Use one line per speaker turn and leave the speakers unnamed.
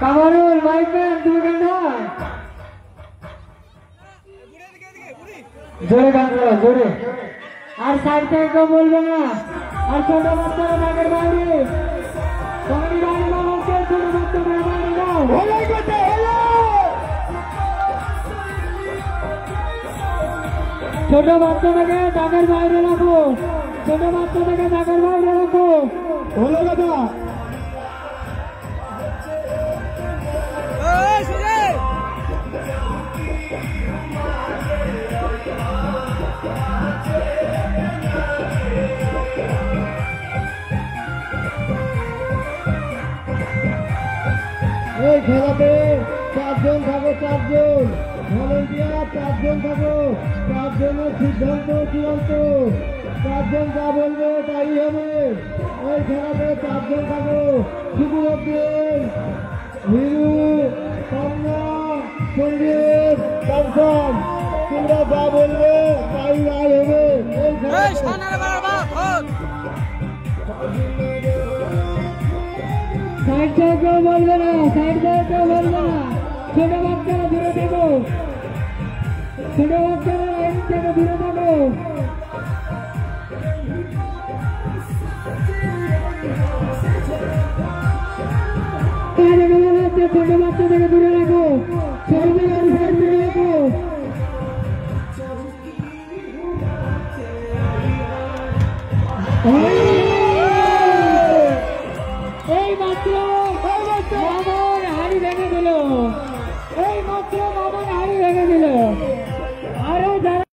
Kamrul Michael তুমি গান জোরে গান করো জোরে আর সাইড থেকে কেউ বলবে না আর ছোট বাচ্চারা নাগের বাইরে তোমারই গাড়ি বানাচ্ছে ছোট বাচ্চাদের বাইরে যাও ছোট বাচ্চাটাকে নাগের বাইরে রাখো ছোট বাচ্চাটাকে নাগের বাইরে রাখো হলো কথা এই খেলাতে 4 জন থাকো 4 জন ভলেন্টিয়ার 4 জন থাকো 4 জনের সিদ্ধান্ত চূড়ান্ত 4 জন যা বলবে তাই হবে এই খেলাতে 4 জন থাকো সুকুরুদ্দিন হিরু কন্যা সঙ্গীত কাঞ্চন তোমরা যা বলবে তাই রায় হবে এই সাইড থেকে কেউ বলবে না সাইড থেকে কেউ বলবে না ছোট বাচ্চারা দূরে থাকো ছোট বাচ্চারা লাইন থেকে দূরে থাকো ছোট বাচ্চা থেকে দূরে রাখো ছোট গাড়ি সাইড থেকে রাখো এই মাত্র মামন হাড়ি ভেঙে দিল এই মাত্র মামন হাড়ি ভেঙে দিল